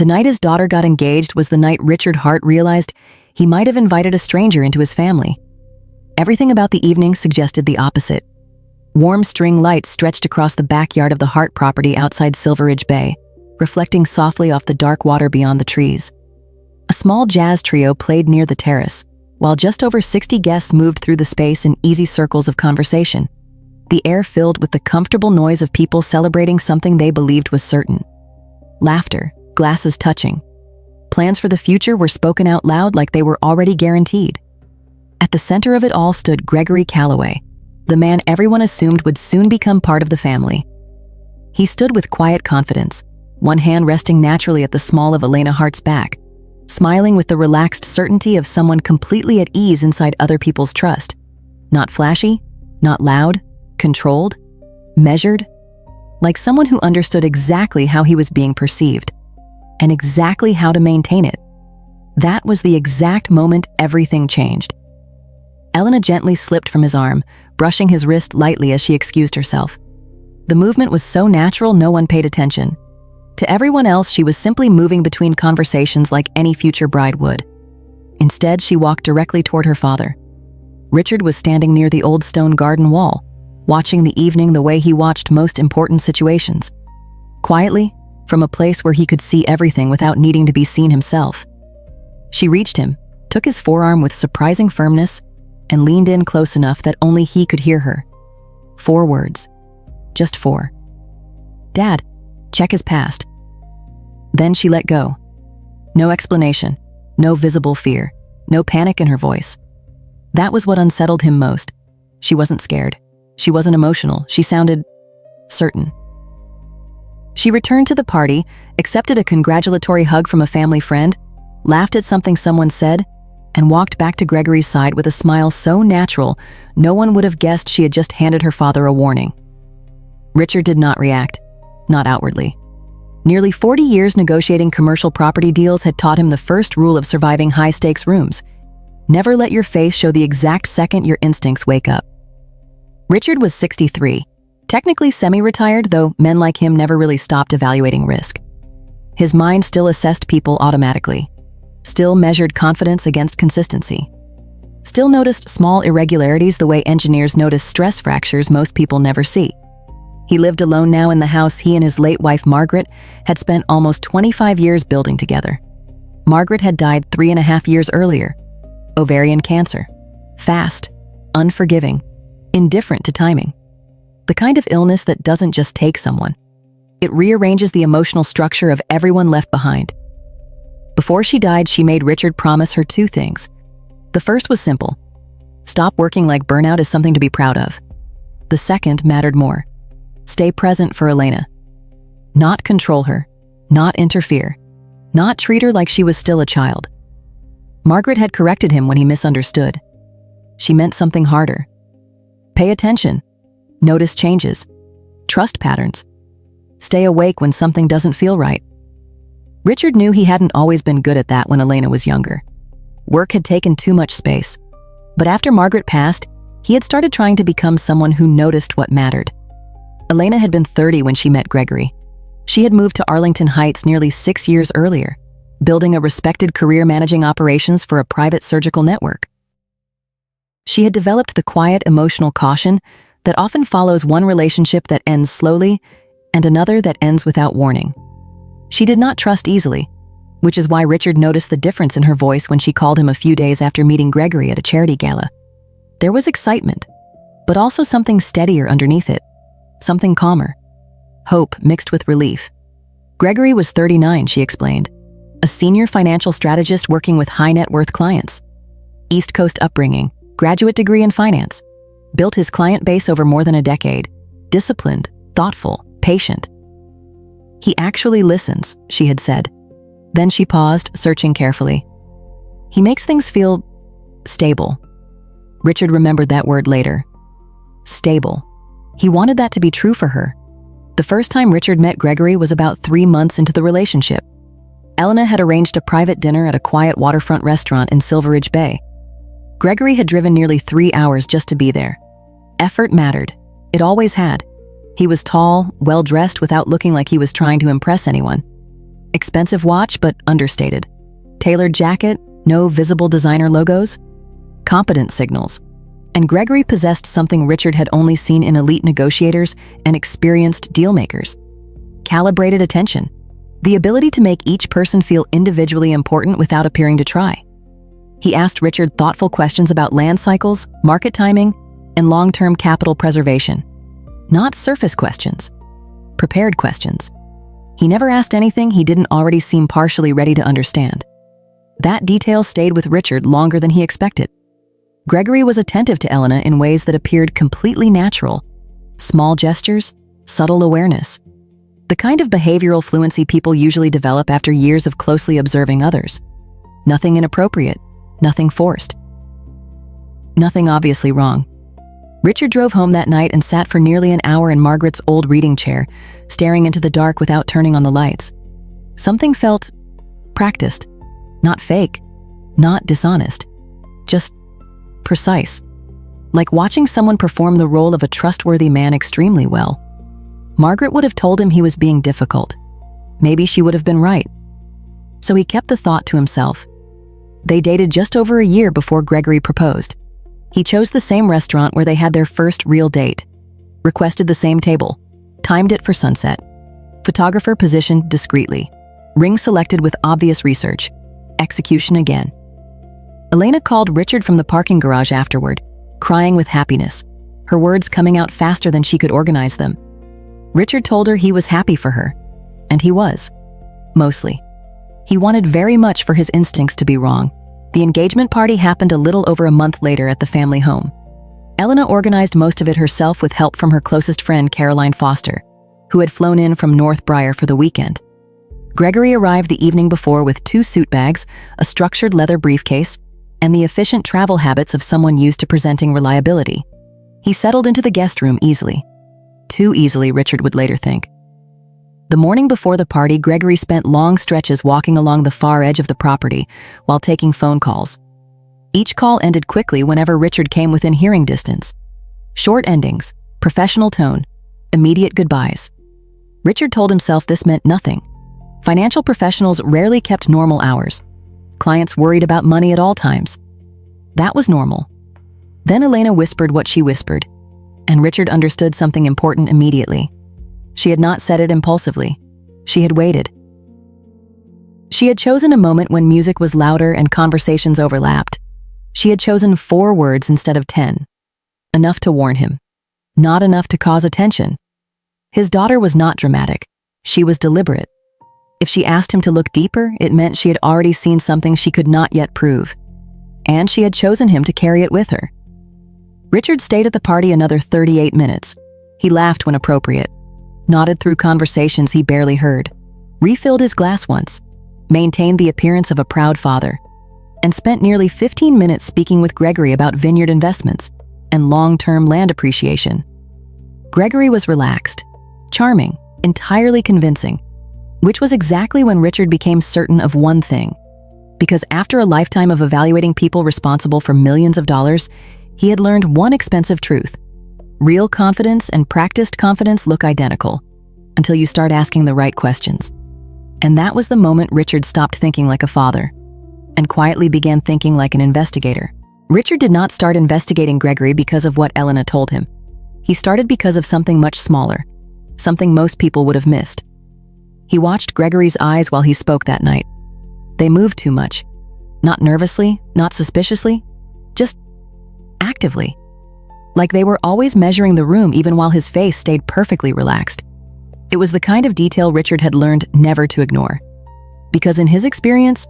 The night his daughter got engaged was the night Richard Hart realized he might have invited a stranger into his family. Everything about the evening suggested the opposite. Warm string lights stretched across the backyard of the Hart property outside Silveridge Bay, reflecting softly off the dark water beyond the trees. A small jazz trio played near the terrace, while just over 60 guests moved through the space in easy circles of conversation, the air filled with the comfortable noise of people celebrating something they believed was certain. Laughter, glasses touching. Plans for the future were spoken out loud like they were already guaranteed. At the center of it all stood Gregory Calloway, the man everyone assumed would soon become part of the family. He stood with quiet confidence, one hand resting naturally at the small of Elena Hart's back, smiling with the relaxed certainty of someone completely at ease inside other people's trust. Not flashy, not loud, controlled, measured, like someone who understood exactly how he was being perceived, and exactly how to maintain it. That was the exact moment everything changed. Elena gently slipped from his arm, brushing his wrist lightly as she excused herself. The movement was so natural no one paid attention. To everyone else, she was simply moving between conversations like any future bride would. Instead, she walked directly toward her father. Richard was standing near the old stone garden wall, watching the evening the way he watched most important situations. Quietly, from a place where he could see everything without needing to be seen himself. She reached him, took his forearm with surprising firmness, and leaned in close enough that only he could hear her. 4 words. Just 4. "Dad, check his past." Then she let go. No explanation, no visible fear, no panic in her voice. That was what unsettled him most. She wasn't scared. She wasn't emotional. She sounded certain. She returned to the party, accepted a congratulatory hug from a family friend, laughed at something someone said, and walked back to Gregory's side with a smile so natural no one would have guessed she had just handed her father a warning. Richard did not react, not outwardly. Nearly 40 years negotiating commercial property deals had taught him the first rule of surviving high-stakes rooms. Never let your face show the exact second your instincts wake up. Richard was 63, technically semi-retired, though men like him never really stopped evaluating risk. His mind still assessed people automatically, still measured confidence against consistency, still noticed small irregularities the way engineers notice stress fractures most people never see. He lived alone now in the house he and his late wife Margaret had spent almost 25 years building together. Margaret had died 3.5 years earlier. Ovarian cancer. Fast, unforgiving, indifferent to timing. The kind of illness that doesn't just take someone. It rearranges the emotional structure of everyone left behind. Before she died, she made Richard promise her 2 things. The first was simple. Stop working like burnout is something to be proud of. The second mattered more. Stay present for Elena. Not control her, not interfere, not treat her like she was still a child. Margaret had corrected him when he misunderstood. She meant something harder. Pay attention. Notice changes. Trust patterns. Stay awake when something doesn't feel right. Richard knew he hadn't always been good at that when Elena was younger. Work had taken too much space. But after Margaret passed, he had started trying to become someone who noticed what mattered. Elena had been 30 when she met Gregory. She had moved to Arlington Heights nearly 6 years earlier, building a respected career managing operations for a private surgical network. She had developed the quiet emotional caution that often follows one relationship that ends slowly and another that ends without warning. She did not trust easily, which is why Richard noticed the difference in her voice when she called him a few days after meeting Gregory at a charity gala. There was excitement, but also something steadier underneath it, something calmer. Hope mixed with relief. Gregory was 39, she explained, a senior financial strategist working with high-net-worth clients. East Coast upbringing, graduate degree in finance. Built his client base over more than a decade. Disciplined, thoughtful, patient. He actually listens, she had said. Then she paused, searching carefully. He makes things feel stable. Richard remembered that word later. Stable. He wanted that to be true for her. The first time Richard met Gregory was about 3 months into the relationship. Elena had arranged a private dinner at a quiet waterfront restaurant in Silveridge Bay. Gregory had driven nearly 3 hours just to be there. Effort mattered. It always had. He was tall, well-dressed without looking like he was trying to impress anyone. Expensive watch, but understated. Tailored jacket, no visible designer logos. Competence signals. And Gregory possessed something Richard had only seen in elite negotiators and experienced dealmakers. Calibrated attention. The ability to make each person feel individually important without appearing to try. He asked Richard thoughtful questions about land cycles, market timing, and long-term capital preservation. Not surface questions. Prepared questions. He never asked anything he didn't already seem partially ready to understand. That detail stayed with Richard longer than he expected. Gregory was attentive to Elena in ways that appeared completely natural. Small gestures, subtle awareness. The kind of behavioral fluency people usually develop after years of closely observing others. Nothing inappropriate, nothing forced. Nothing obviously wrong. Richard drove home that night and sat for nearly an hour in Margaret's old reading chair, staring into the dark without turning on the lights. Something felt practiced, not fake, not dishonest, just precise, like watching someone perform the role of a trustworthy man extremely well. Margaret would have told him he was being difficult. Maybe she would have been right. So he kept the thought to himself. They dated just over a year before Gregory proposed. He chose the same restaurant where they had their first real date, requested the same table, timed it for sunset. Photographer positioned discreetly, ring selected with obvious research, execution again. Elena called Richard from the parking garage afterward, crying with happiness, her words coming out faster than she could organize them. Richard told her he was happy for her, and he was, mostly. He wanted very much for his instincts to be wrong. The engagement party happened a little over a month later at the family home. Elena organized most of it herself with help from her closest friend Caroline Foster, who had flown in from North Briar for the weekend. Gregory arrived the evening before with 2 suit bags, a structured leather briefcase, and the efficient travel habits of someone used to presenting reliability. He settled into the guest room easily. Too easily, Richard would later think. The morning before the party, Gregory spent long stretches walking along the far edge of the property while taking phone calls. Each call ended quickly whenever Richard came within hearing distance. Short endings, professional tone, immediate goodbyes. Richard told himself this meant nothing. Financial professionals rarely kept normal hours. Clients worried about money at all times. That was normal. Then Elena whispered what she whispered, and Richard understood something important immediately. She had not said it impulsively. She had waited. She had chosen a moment when music was louder and conversations overlapped. She had chosen 4 words instead of 10. Enough to warn him. Not enough to cause attention. His daughter was not dramatic. She was deliberate. If she asked him to look deeper, it meant she had already seen something she could not yet prove. And she had chosen him to carry it with her. Richard stayed at the party another 38 minutes. He laughed when appropriate, nodded through conversations he barely heard, refilled his glass once, maintained the appearance of a proud father, and spent nearly 15 minutes speaking with Gregory about vineyard investments and long-term land appreciation. Gregory was relaxed, charming, entirely convincing, which was exactly when Richard became certain of one thing. Because after a lifetime of evaluating people responsible for millions of dollars, he had learned one expensive truth. Real confidence and practiced confidence look identical until you start asking the right questions. And that was the moment Richard stopped thinking like a father and quietly began thinking like an investigator. Richard did not start investigating Gregory because of what Elena told him. He started because of something much smaller, something most people would have missed. He watched Gregory's eyes while he spoke that night. They moved too much. Not nervously, not suspiciously, just actively. Like they were always measuring the room even while his face stayed perfectly relaxed. It was the kind of detail Richard had learned never to ignore. Because in his experience,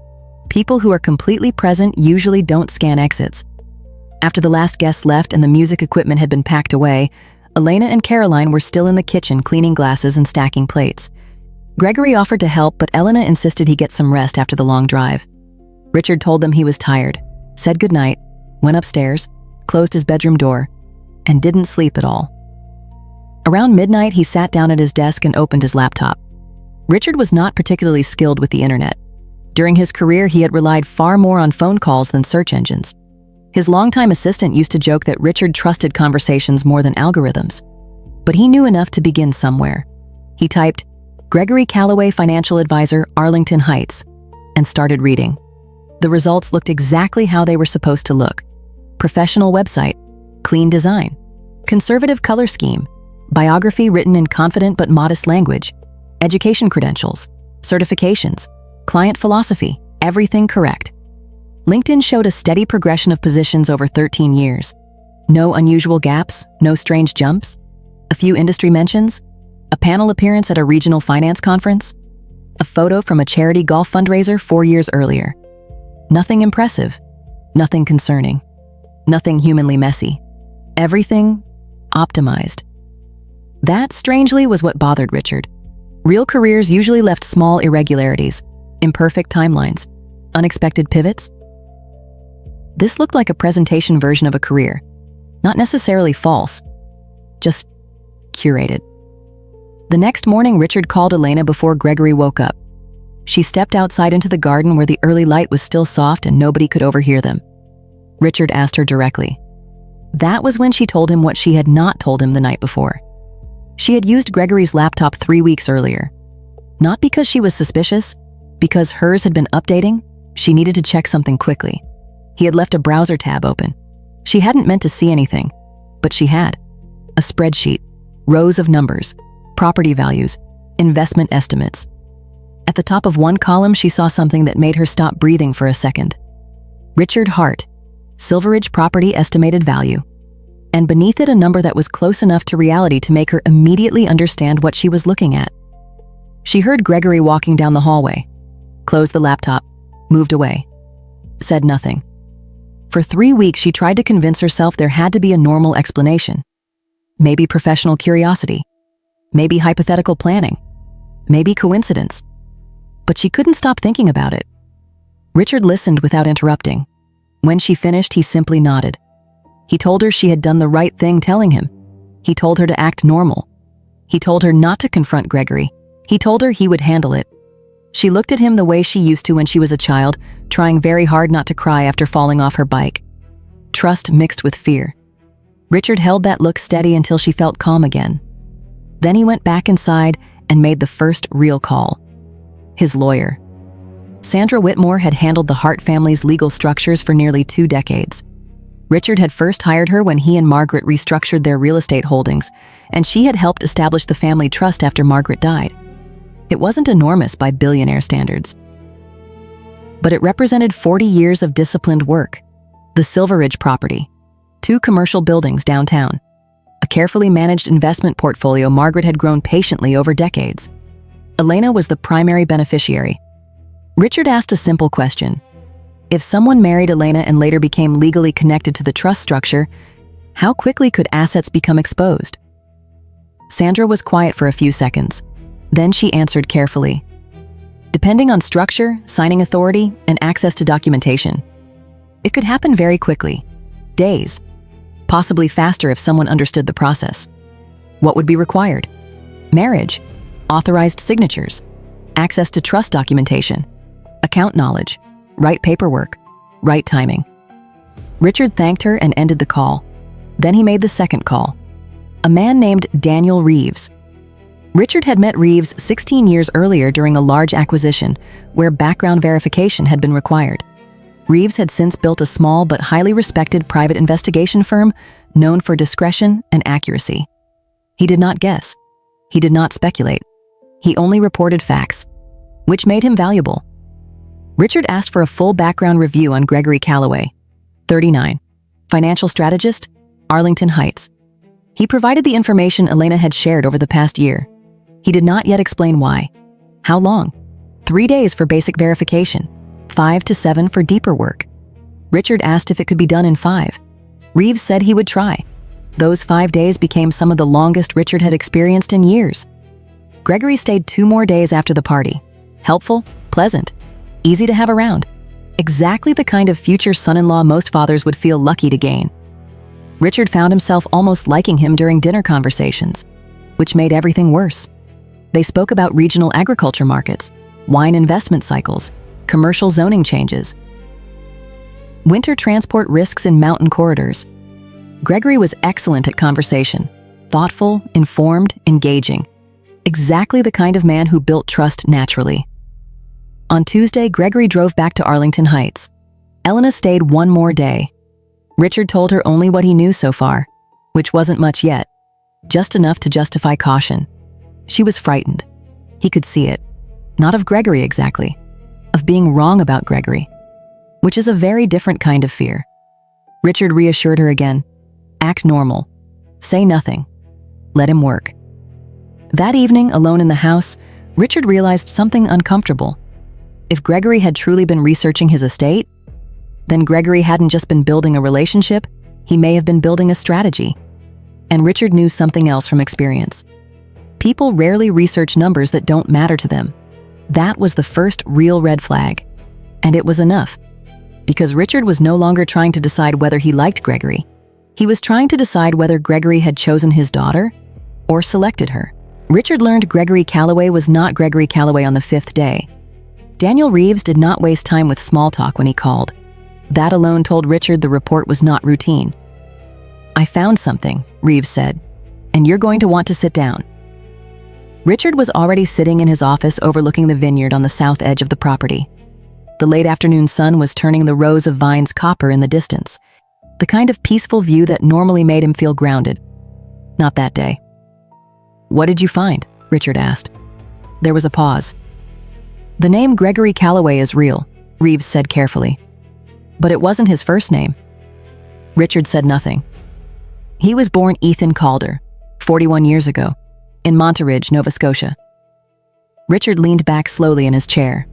people who are completely present usually don't scan exits. After the last guest left and the music equipment had been packed away, Elena and Caroline were still in the kitchen cleaning glasses and stacking plates. Gregory offered to help, but Elena insisted he get some rest after the long drive. Richard told them he was tired, said goodnight, went upstairs, closed his bedroom door, and didn't sleep at all. Around midnight, he sat down at his desk and opened his laptop. Richard was not particularly skilled with the internet. During his career, he had relied far more on phone calls than search engines. His longtime assistant used to joke that Richard trusted conversations more than algorithms. But he knew enough to begin somewhere. He typed, Gregory Calloway Financial Advisor, Arlington Heights, and started reading. The results looked exactly how they were supposed to look. Professional website, clean design, conservative color scheme, biography written in confident but modest language, education credentials, certifications, client philosophy, everything correct. LinkedIn showed a steady progression of positions over 13 years. No unusual gaps, no strange jumps, a few industry mentions, a panel appearance at a regional finance conference, a photo from a charity golf fundraiser 4 years earlier. Nothing impressive, nothing concerning, nothing humanly messy. Everything optimized. That, strangely, was what bothered Richard. Real careers usually left small irregularities, imperfect timelines, unexpected pivots. This looked like a presentation version of a career, not necessarily false, just curated. The next morning, Richard called Elena before Gregory woke up. She stepped outside into the garden where the early light was still soft and nobody could overhear them. Richard asked her directly. That was when she told him what she had not told him the night before. She had used Gregory's laptop 3 weeks earlier. Not because she was suspicious, because hers had been updating, she needed to check something quickly. He had left a browser tab open. She hadn't meant to see anything, but she had. A spreadsheet, rows of numbers, property values, investment estimates. At the top of one column, she saw something that made her stop breathing for a second. Richard Hart, Silveridge Property Estimated Value. And beneath it, a number that was close enough to reality to make her immediately understand what she was looking at. She heard Gregory walking down the hallway, closed the laptop, moved away, said nothing. For 3 weeks, she tried to convince herself there had to be a normal explanation. Maybe professional curiosity, maybe hypothetical planning, maybe coincidence. But she couldn't stop thinking about it. Richard listened without interrupting. When she finished, he simply nodded. He told her she had done the right thing telling him. He told her to act normal. He told her not to confront Gregory. He told her he would handle it. She looked at him the way she used to when she was a child, trying very hard not to cry after falling off her bike. Trust mixed with fear. Richard held that look steady until she felt calm again. Then he went back inside and made the first real call. His lawyer. Sandra Whitmore had handled the Hart family's legal structures for nearly 2 decades. Richard had first hired her when he and Margaret restructured their real estate holdings, and she had helped establish the family trust after Margaret died. It wasn't enormous by billionaire standards, but it represented 40 years of disciplined work. The Silveridge property, 2 commercial buildings downtown, a carefully managed investment portfolio Margaret had grown patiently over decades. Elena was the primary beneficiary. Richard asked a simple question. If someone married Elena and later became legally connected to the trust structure, how quickly could assets become exposed? Sandra was quiet for a few seconds. Then she answered carefully. Depending on structure, signing authority, and access to documentation, it could happen very quickly. Days. Possibly faster if someone understood the process. What would be required? Marriage, authorized signatures, access to trust documentation, account knowledge, right paperwork, right timing. Richard thanked her and ended the call. Then he made the second call. A man named Daniel Reeves. Richard had met Reeves 16 years earlier during a large acquisition where background verification had been required. Reeves had since built a small but highly respected private investigation firm known for discretion and accuracy. He did not guess. He did not speculate. He only reported facts, which made him valuable. Richard asked for a full background review on Gregory Calloway, 39, financial strategist, Arlington Heights. He provided the information Elena had shared over the past year. He did not yet explain why. How long? 3 days for basic verification, 5 to 7 for deeper work. Richard asked if it could be done in 5. Reeves said he would try. Those 5 days became some of the longest Richard had experienced in years. Gregory stayed 2 more days after the party. Helpful, pleasant, easy to have around. Exactly the kind of future son-in-law most fathers would feel lucky to gain. Richard found himself almost liking him during dinner conversations, which made everything worse. They spoke about regional agriculture markets, wine investment cycles, commercial zoning changes, winter transport risks in mountain corridors. Gregory was excellent at conversation, thoughtful, informed, engaging. Exactly the kind of man who built trust naturally. On Tuesday, Gregory drove back to Arlington Heights. Elena stayed one more day. Richard told her only what he knew so far, which wasn't much yet, just enough to justify caution. She was frightened. He could see it. Not of Gregory exactly, of being wrong about Gregory, which is a very different kind of fear. Richard reassured her again. Act normal. Say nothing. Let him work. That evening, alone in the house, Richard realized something uncomfortable. If Gregory had truly been researching his estate, then Gregory hadn't just been building a relationship, he may have been building a strategy. And Richard knew something else from experience. People rarely research numbers that don't matter to them. That was the first real red flag. And it was enough. Because Richard was no longer trying to decide whether he liked Gregory. He was trying to decide whether Gregory had chosen his daughter or selected her. Richard learned Gregory Calloway was not Gregory Calloway on the 5th day. Daniel Reeves did not waste time with small talk when he called. That alone told Richard the report was not routine. I found something, Reeves said, and you're going to want to sit down. Richard was already sitting in his office overlooking the vineyard on the south edge of the property. The late afternoon sun was turning the rows of vines copper in the distance, the kind of peaceful view that normally made him feel grounded. Not that day. What did you find? Richard asked. There was a pause. The name Gregory Calloway is real, Reeves said carefully. But it wasn't his first name. Richard said nothing. He was born Ethan Calder, 41 years ago, in Monteridge, Nova Scotia. Richard leaned back slowly in his chair.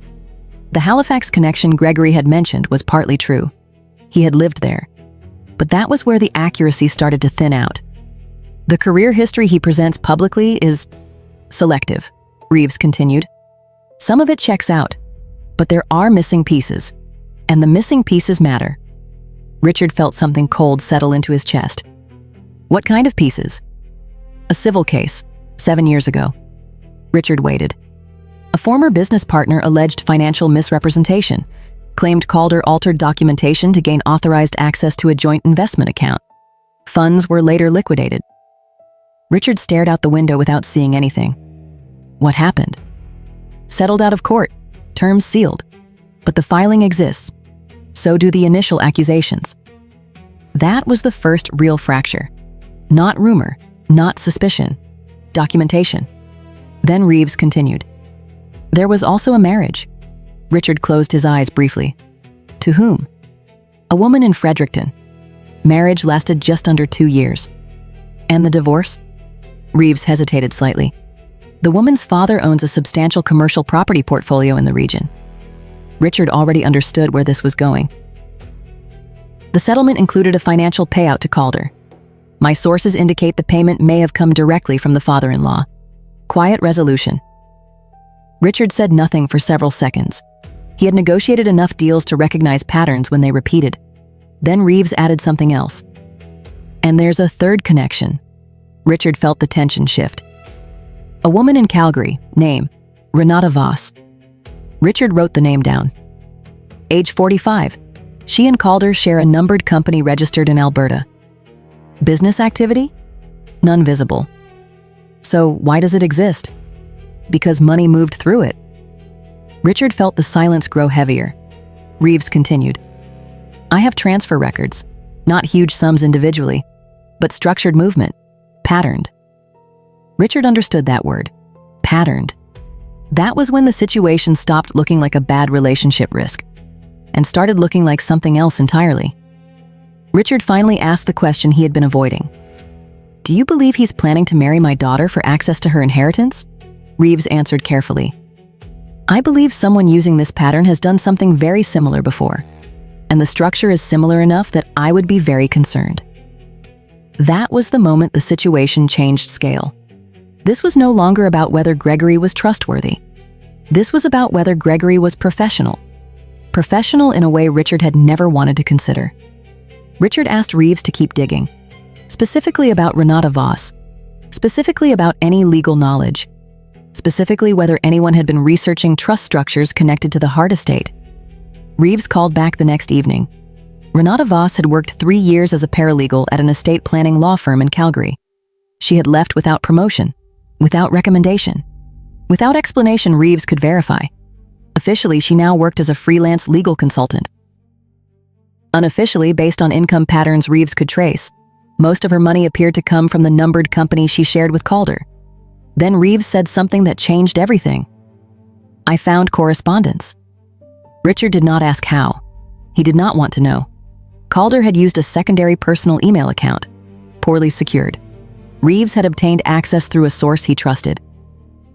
The Halifax connection Gregory had mentioned was partly true. He had lived there. But that was where the accuracy started to thin out. The career history he presents publicly is selective, Reeves continued. Some of it checks out, but there are missing pieces, and the missing pieces matter. Richard felt something cold settle into his chest. What kind of pieces? A civil case, 7 years ago. Richard waited. A former business partner alleged financial misrepresentation, claimed Calder altered documentation to gain authorized access to a joint investment account. Funds were later liquidated. Richard stared out the window without seeing anything. What happened? Settled out of court, terms sealed. But the filing exists. So do the initial accusations. That was the first real fracture. Not rumor, not suspicion. Documentation. Then Reeves continued. There was also a marriage. Richard closed his eyes briefly. To whom? A woman in Fredericton. Marriage lasted just under 2 years. And the divorce? Reeves hesitated slightly. The woman's father owns a substantial commercial property portfolio in the region. Richard already understood where this was going. The settlement included a financial payout to Calder. My sources indicate the payment may have come directly from the father-in-law. Quiet resolution. Richard said nothing for several seconds. He had negotiated enough deals to recognize patterns when they repeated. Then Reeves added something else. And there's a third connection. Richard felt the tension shift. A woman in Calgary, name, Renata Voss. Richard wrote the name down. Age 45. She and Calder share a numbered company registered in Alberta. Business activity? None visible. So why does it exist? Because money moved through it. Richard felt the silence grow heavier. Reeves continued. I have transfer records, not huge sums individually, but structured movement, patterned. Richard understood that word, patterned. That was when the situation stopped looking like a bad relationship risk and started looking like something else entirely. Richard finally asked the question he had been avoiding. Do you believe he's planning to marry my daughter for access to her inheritance? Reeves answered carefully. I believe someone using this pattern has done something very similar before, and the structure is similar enough that I would be very concerned. That was the moment the situation changed scale. This was no longer about whether Gregory was trustworthy. This was about whether Gregory was professional. Professional in a way Richard had never wanted to consider. Richard asked Reeves to keep digging, specifically about Renata Voss, specifically about any legal knowledge, specifically whether anyone had been researching trust structures connected to the Hart estate. Reeves called back the next evening. Renata Voss had worked 3 years as a paralegal at an estate planning law firm in Calgary. She had left without promotion, without recommendation. Without explanation, Reeves could verify. Officially, she now worked as a freelance legal consultant. Unofficially, based on income patterns Reeves could trace, most of her money appeared to come from the numbered company she shared with Calder. Then Reeves said something that changed everything. "I found correspondence." Richard did not ask how. He did not want to know. Calder had used a secondary personal email account, poorly secured. Reeves had obtained access through a source he trusted.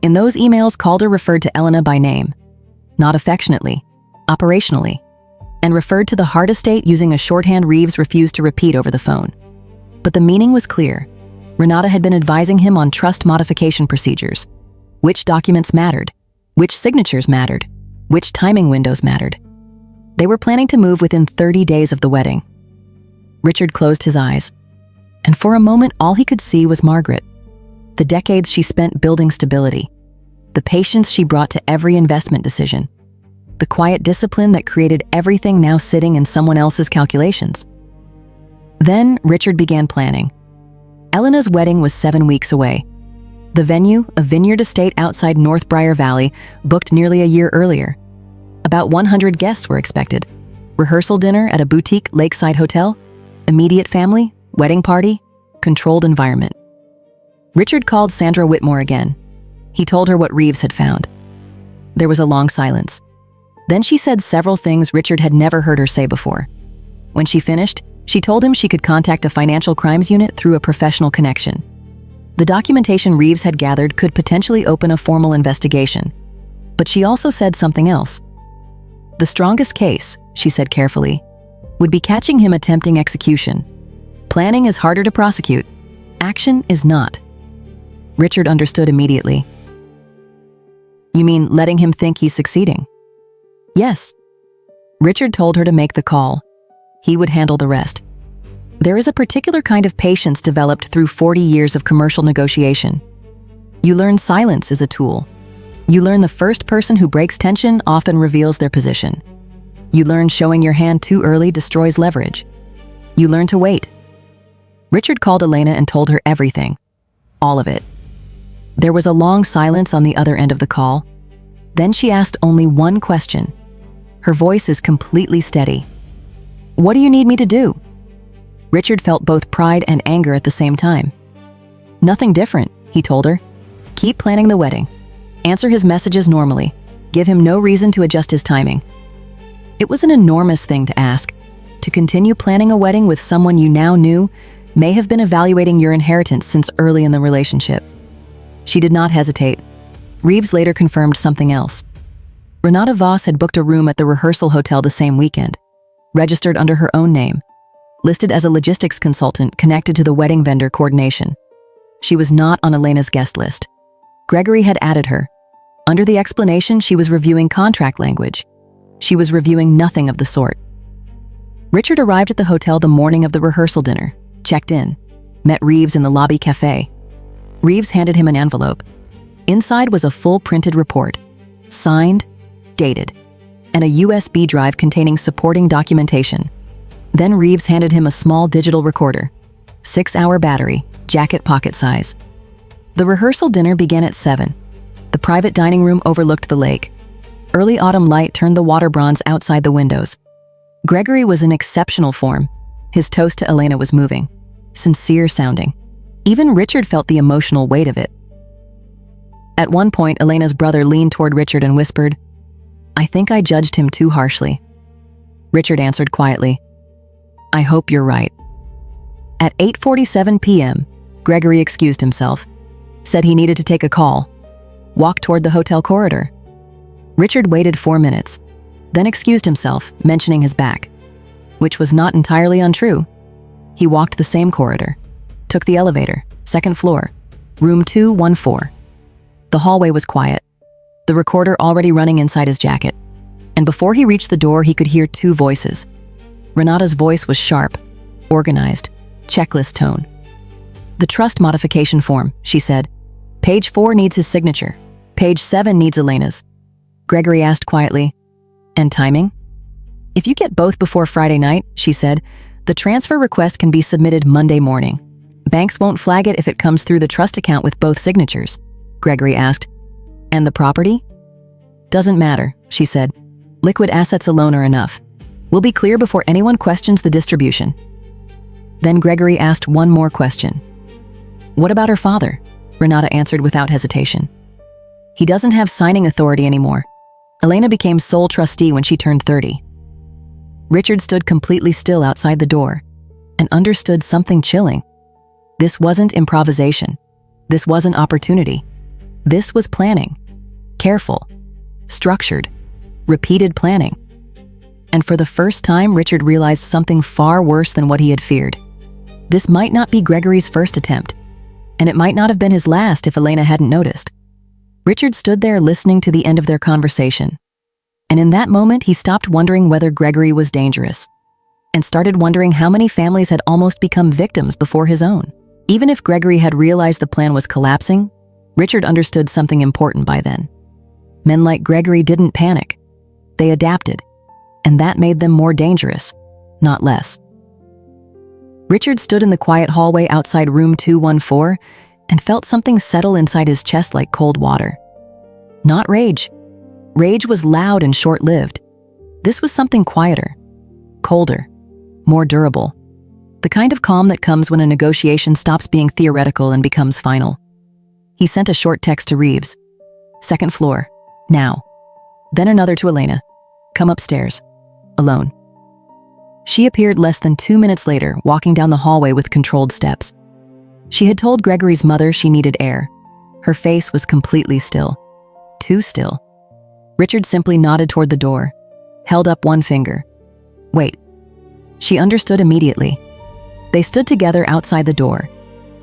In those emails, Calder referred to Elena by name, not affectionately, operationally, and referred to the heart estate using a shorthand Reeves refused to repeat over the phone. But the meaning was clear. Renata had been advising him on trust modification procedures. Which documents mattered, which signatures mattered, which timing windows mattered. They were planning to move within 30 days of the wedding. Richard closed his eyes, and for a moment all he could see was Margaret. The decades she spent building stability, the patience she brought to every investment decision, the quiet discipline that created everything now sitting in someone else's calculations. Then Richard began planning. Elena's wedding was 7 weeks away. The venue, a vineyard estate outside North Briar Valley, booked nearly a year earlier. About 100 guests were expected. Rehearsal dinner at a boutique lakeside hotel, immediate family, wedding party, controlled environment. Richard called Sandra Whitmore again. He told her what Reeves had found. There was a long silence. Then she said several things Richard had never heard her say before. When she finished, she told him she could contact a financial crimes unit through a professional connection. The documentation Reeves had gathered could potentially open a formal investigation. But she also said something else. The strongest case, she said carefully, would be catching him attempting execution. Planning is harder to prosecute. Action is not. Richard understood immediately. "You mean letting him think he's succeeding?" "Yes." Richard told her to make the call. He would handle the rest. There is a particular kind of patience developed through 40 years of commercial negotiation. You learn silence is a tool. You learn the first person who breaks tension often reveals their position. You learn showing your hand too early destroys leverage. You learn to wait. Richard called Elena and told her everything. All of it. There was a long silence on the other end of the call. Then she asked only one question. Her voice is completely steady. "What do you need me to do?" Richard felt both pride and anger at the same time. "Nothing different," he told her. "Keep planning the wedding. Answer his messages normally. Give him no reason to adjust his timing." It was an enormous thing to ask. To continue planning a wedding with someone you now knew may have been evaluating your inheritance since early in the relationship. She did not hesitate. Reeves later confirmed something else. Renata Voss had booked a room at the rehearsal hotel the same weekend, registered under her own name, listed as a logistics consultant connected to the wedding vendor coordination. She was not on Elena's guest list. Gregory had added her. Under the explanation, she was reviewing contract language. She was reviewing nothing of the sort. Richard arrived at the hotel the morning of the rehearsal dinner, checked in, met Reeves in the lobby cafe. Reeves handed him an envelope. Inside was a full printed report, signed, dated, and a USB drive containing supporting documentation. Then Reeves handed him a small digital recorder, 6-hour battery, jacket pocket size. The rehearsal dinner began at 7. The private dining room overlooked the lake. Early autumn light turned the water bronze outside the windows. Gregory was in exceptional form. His toast to Elena was moving, sincere sounding. Even Richard felt the emotional weight of it. At one point, Elena's brother leaned toward Richard and whispered, "I think I judged him too harshly." Richard answered quietly, "I hope you're right." At 8:47 p.m., Gregory excused himself, said he needed to take a call, walked toward the hotel corridor. Richard waited 4 minutes, then excused himself, mentioning his back, which was not entirely untrue. He walked the same corridor, took the elevator, second floor, room 214. The hallway was quiet, the recorder already running inside his jacket, and before he reached the door, he could hear 2 voices. Renata's voice was sharp, organized, checklist tone. "The trust modification form," she said. "Page 4 needs his signature. Page 7 needs Elena's." Gregory asked quietly, "And timing?" "If you get both before Friday night," she said, "the transfer request can be submitted Monday morning. Banks won't flag it if it comes through the trust account with both signatures." Gregory asked, And the property? Doesn't matter, she said. Liquid assets alone are enough. We'll be clear before anyone questions the distribution. Then Gregory asked one more question. What about her father? Renata answered without hesitation. He doesn't have signing authority anymore. Elena became sole trustee when she turned 30. Richard stood completely still outside the door and understood something chilling. This wasn't improvisation. This wasn't opportunity. This was planning. Careful, structured, repeated planning. And for the first time, Richard realized something far worse than what he had feared. This might not be Gregory's first attempt, and it might not have been his last if Elena hadn't noticed. Richard stood there listening to the end of their conversation. And in that moment, he stopped wondering whether Gregory was dangerous and started wondering how many families had almost become victims before his own. Even if Gregory had realized the plan was collapsing, Richard understood something important by then. Men like Gregory didn't panic. They adapted, and that made them more dangerous, not less. Richard stood in the quiet hallway outside room 214 and felt something settle inside his chest like cold water. Not rage. Rage was loud and short-lived. This was something quieter, colder, more durable. The kind of calm that comes when a negotiation stops being theoretical and becomes final. He sent a short text to Reeves. Second floor, now. Then another to Elena. Come upstairs, alone. She appeared less than 2 minutes later, walking down the hallway with controlled steps. She had told Gregory's mother she needed air. Her face was completely still. Too still. Richard simply nodded toward the door, held up one finger. Wait. She understood immediately. They stood together outside the door.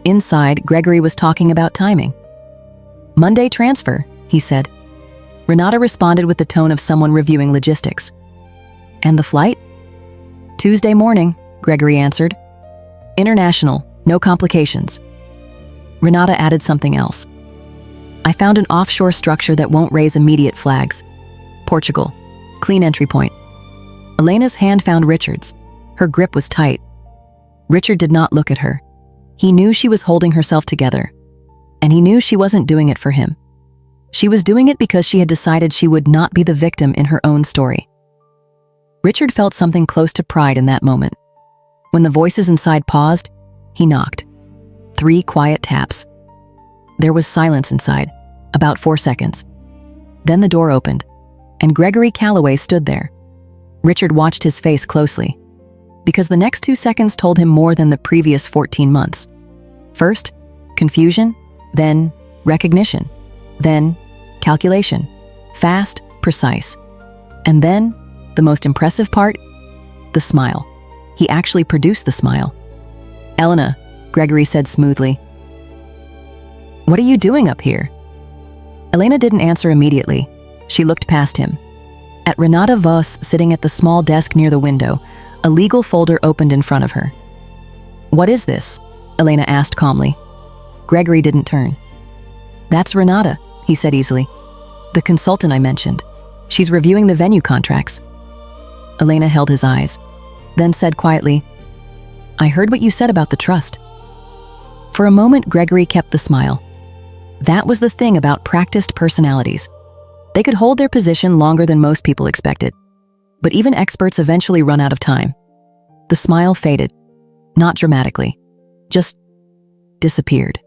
Inside, Gregory was talking about timing. Monday transfer, he said. Renata responded with the tone of someone reviewing logistics. And the flight? Tuesday morning, Gregory answered. International, no complications. Renata added something else. I found an offshore structure that won't raise immediate flags. Portugal, clean entry point. Elena's hand found Richard's. Her grip was tight. Richard did not look at her. He knew she was holding herself together. And he knew she wasn't doing it for him. She was doing it because she had decided she would not be the victim in her own story. Richard felt something close to pride in that moment. When the voices inside paused, he knocked. 3 quiet taps. There was silence inside, about 4 seconds. Then the door opened, and Gregory Calloway stood there. Richard watched his face closely, because the next 2 seconds told him more than the previous 14 months. First, confusion, then recognition, then calculation, fast, precise. And then, the most impressive part, the smile. He actually produced the smile. Elena, Gregory said smoothly. What are you doing up here? Elena didn't answer immediately. She looked past him. At Renata Voss sitting at the small desk near the window, a legal folder opened in front of her. What is this? Elena asked calmly. Gregory didn't turn. That's Renata, he said easily. The consultant I mentioned. She's reviewing the venue contracts. Elena held his eyes, then said quietly, I heard what you said about the trust. For a moment, Gregory kept the smile. That was the thing about practiced personalities. They could hold their position longer than most people expected. But even experts eventually run out of time. The smile faded, not dramatically, just disappeared.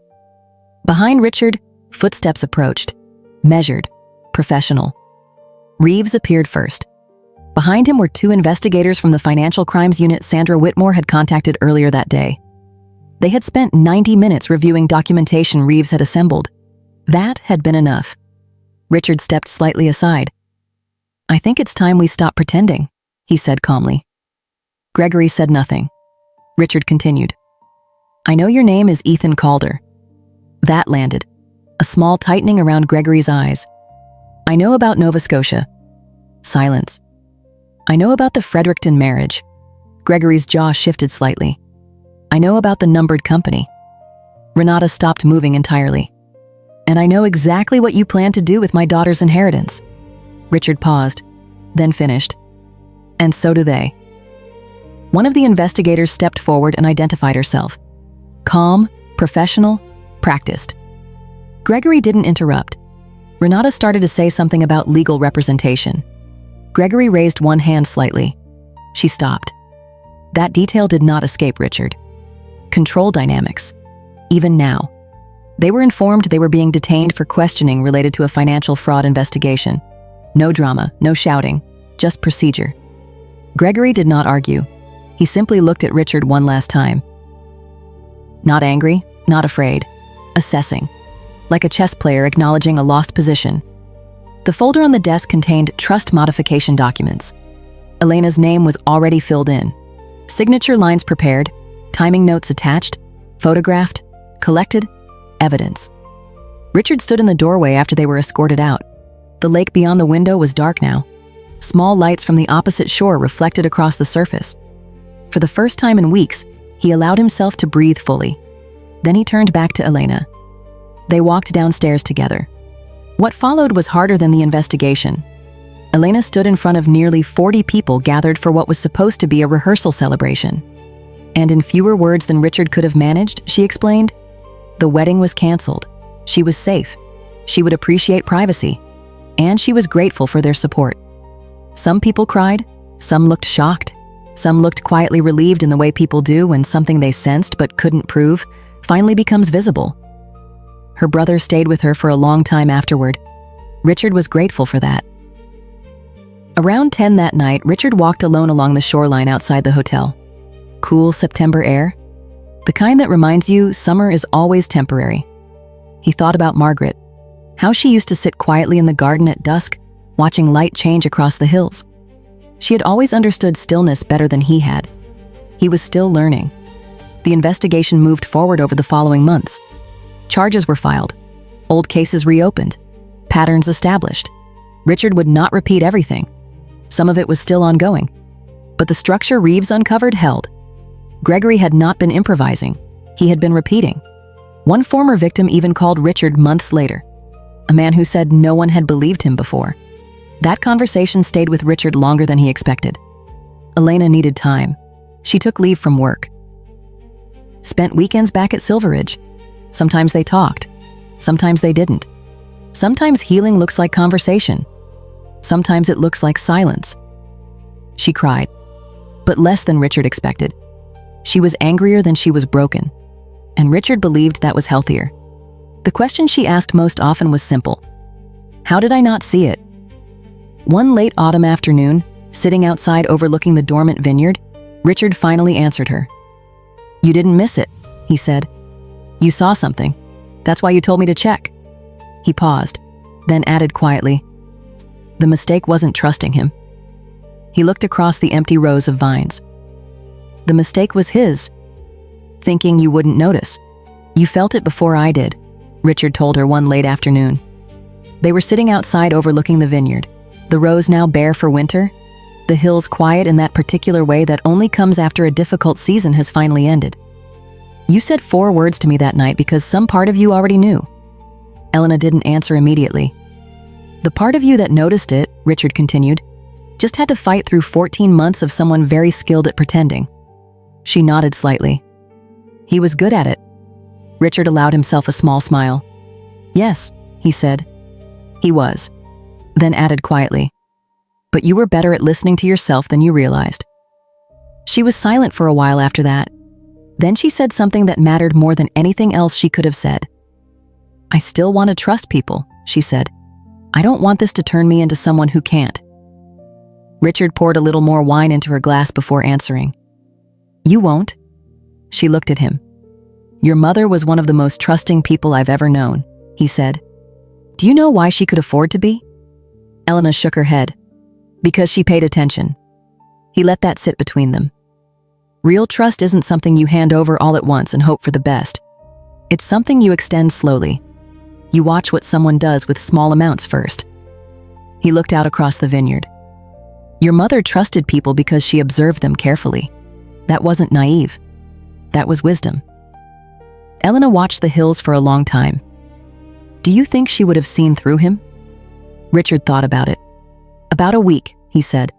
Behind Richard, footsteps approached, measured, professional. Reeves appeared first. Behind him were 2 investigators from the Financial Crimes Unit Sandra Whitmore had contacted earlier that day. They had spent 90 minutes reviewing documentation Reeves had assembled. That had been enough. Richard stepped slightly aside. I think it's time we stop pretending, he said calmly. Gregory said nothing. Richard continued. I know your name is Ethan Calder. That landed, a small tightening around Gregory's eyes. I know about Nova Scotia. Silence. I know about the Fredericton marriage. Gregory's jaw shifted slightly. I know about the numbered company. Renata stopped moving entirely. And I know exactly what you plan to do with my daughter's inheritance. Richard paused, then finished. And so do they. One of the investigators stepped forward and identified herself. Calm, professional, practiced. Gregory didn't interrupt. Renata started to say something about legal representation. Gregory raised one hand slightly. She stopped. That detail did not escape Richard. Control dynamics. Even now. They were informed they were being detained for questioning related to a financial fraud investigation. No drama, no shouting, just procedure. Gregory did not argue. He simply looked at Richard one last time. Not angry, not afraid. Assessing. Like a chess player acknowledging a lost position. The folder on the desk contained trust modification documents. Elena's name was already filled in. Signature lines prepared, timing notes attached, photographed, collected, evidence. Richard stood in the doorway after they were escorted out. The lake beyond the window was dark now. Small lights from the opposite shore reflected across the surface. For the first time in weeks, he allowed himself to breathe fully. Then he turned back to Elena. They walked downstairs together. What followed was harder than the investigation. Elena stood in front of nearly 40 people gathered for what was supposed to be a rehearsal celebration. And in fewer words than Richard could have managed, she explained, the wedding was canceled. She was safe. She would appreciate privacy. And she was grateful for their support. Some people cried, some looked shocked, some looked quietly relieved in the way people do when something they sensed but couldn't prove finally becomes visible. Her brother stayed with her for a long time afterward. Richard was grateful for that. Around 10 that night, Richard walked alone along the shoreline outside the hotel. Cool September air, the kind that reminds you summer is always temporary. He thought about Margaret, how she used to sit quietly in the garden at dusk, watching light change across the hills. She had always understood stillness better than he had. He was still learning. The investigation moved forward over the following months. Charges were filed, old cases reopened, patterns established. Richard would not repeat everything. Some of it was still ongoing. But the structure Reeves uncovered held. Gregory had not been improvising. He had been repeating. One former victim even called Richard months later. A man who said no one had believed him before. That conversation stayed with Richard longer than he expected. Elena needed time. She took leave from work. Spent weekends back at Silveridge. Sometimes they talked. Sometimes they didn't. Sometimes healing looks like conversation. Sometimes it looks like silence. She cried, but less than Richard expected. She was angrier than she was broken, and Richard believed that was healthier. The question she asked most often was simple. How did I not see it? One late autumn afternoon, sitting outside overlooking the dormant vineyard, Richard finally answered her. You didn't miss it, he said. You saw something. That's why you told me to check. He paused, then added quietly, the mistake wasn't trusting him. He looked across the empty rows of vines. The mistake was his, thinking you wouldn't notice. You felt it before I did, Richard told her one late afternoon. They were sitting outside overlooking the vineyard, the rows now bare for winter, the hills quiet in that particular way that only comes after a difficult season has finally ended. You said 4 words to me that night because some part of you already knew. Elena didn't answer immediately. The part of you that noticed it, Richard continued, just had to fight through 14 months of someone very skilled at pretending. She nodded slightly. He was good at it. Richard allowed himself a small smile. Yes, he said. He was. Then added quietly, but you were better at listening to yourself than you realized. She was silent for a while after that. Then she said something that mattered more than anything else she could have said. I still want to trust people, she said. I don't want this to turn me into someone who can't. Richard poured a little more wine into her glass before answering. You won't? She looked at him. Your mother was one of the most trusting people I've ever known, he said. Do you know why she could afford to be? Elena shook her head. Because she paid attention. He let that sit between them. Real trust isn't something you hand over all at once and hope for the best. It's something you extend slowly. You watch what someone does with small amounts first. He looked out across the vineyard. Your mother trusted people because she observed them carefully. That wasn't naive. That was wisdom. Elena watched the hills for a long time. Do you think she would have seen through him? Richard thought about it. About a week, he said.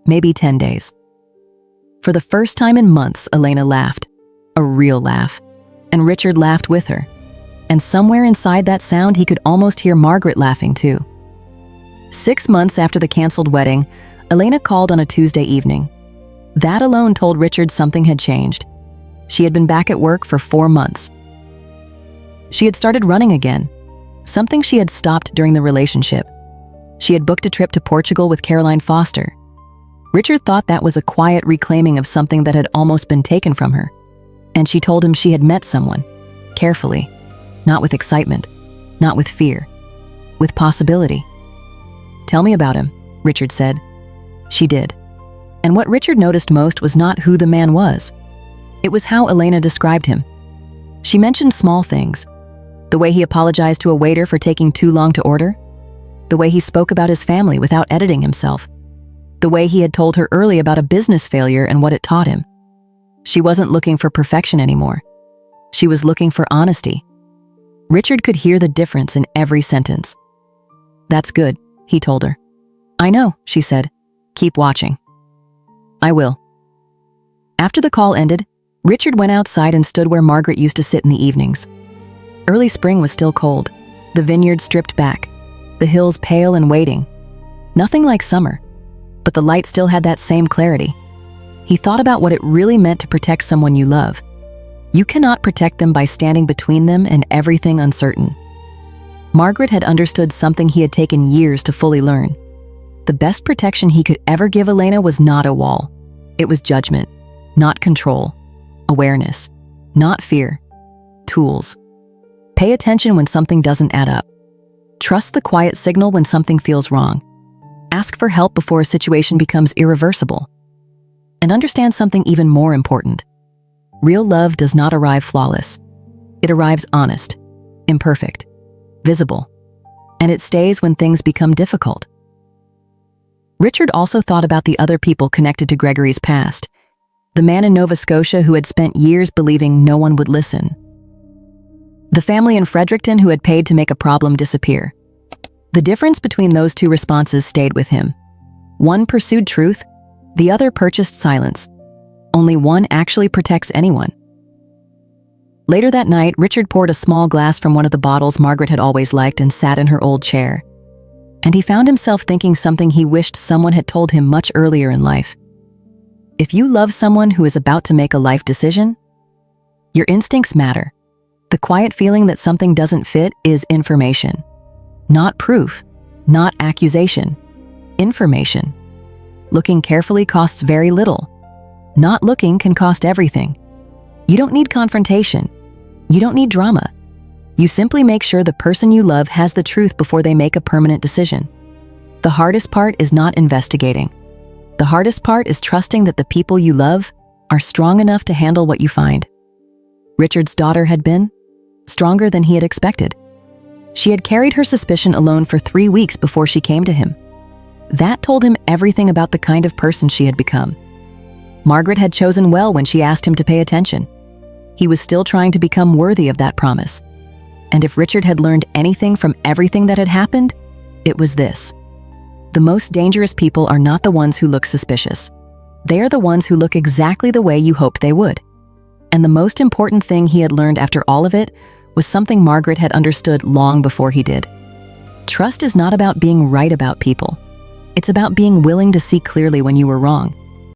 Maybe 10 days. For the first time in months, Elena laughed. A real laugh. And Richard laughed with her. And somewhere inside that sound, he could almost hear Margaret laughing too. 6 months after the canceled wedding, Elena called on a Tuesday evening. That alone told Richard something had changed. She had been back at work for 4 months. She had started running again, something she had stopped during the relationship. She had booked a trip to Portugal with Caroline Foster. Richard thought that was a quiet reclaiming of something that had almost been taken from her. And she told him she had met someone, carefully, not with excitement, not with fear, with possibility. "Tell me about him," Richard said. She did. And what Richard noticed most was not who the man was. It was how Elena described him. She mentioned small things. The way he apologized to a waiter for taking too long to order. The way he spoke about his family without editing himself. The way he had told her early about a business failure and what it taught him. She wasn't looking for perfection anymore. She was looking for honesty. Richard could hear the difference in every sentence. "That's good," he told her. "I know," she said. "Keep watching." "I will." After the call ended, Richard went outside and stood where Margaret used to sit in the evenings. Early spring was still cold, the vineyard stripped back, the hills pale and waiting. Nothing like summer, but the light still had that same clarity. He thought about what it really meant to protect someone you love. You cannot protect them by standing between them and everything uncertain. Margaret had understood something he had taken years to fully learn. The best protection he could ever give Elena was not a wall. It was judgment, not control. Awareness, not fear. Tools. Pay attention when something doesn't add up. Trust the quiet signal when something feels wrong. Ask for help before a situation becomes irreversible. And understand something even more important. Real love does not arrive flawless. It arrives honest, imperfect, visible, and it stays when things become difficult. Richard also thought about the other people connected to Gregory's past. The man in Nova Scotia who had spent years believing no one would listen. The family in Fredericton who had paid to make a problem disappear. The difference between those two responses stayed with him. One pursued truth, the other purchased silence. Only one actually protects anyone. Later that night, Richard poured a small glass from one of the bottles Margaret had always liked and sat in her old chair. And he found himself thinking something he wished someone had told him much earlier in life. If you love someone who is about to make a life decision, your instincts matter. The quiet feeling that something doesn't fit is information. Not proof, not accusation. Information. Looking carefully costs very little. Not looking can cost everything. You don't need confrontation. You don't need drama. You simply make sure the person you love has the truth before they make a permanent decision. The hardest part is not investigating. The hardest part is trusting that the people you love are strong enough to handle what you find. Richard's daughter had been stronger than he had expected. She had carried her suspicion alone for 3 weeks before she came to him. That told him everything about the kind of person she had become. Margaret had chosen well when she asked him to pay attention. He was still trying to become worthy of that promise. And if Richard had learned anything from everything that had happened, it was this. The most dangerous people are not the ones who look suspicious. They are the ones who look exactly the way you hoped they would. And the most important thing he had learned after all of it was something Margaret had understood long before he did. Trust is not about being right about people. It's about being willing to see clearly when you were wrong.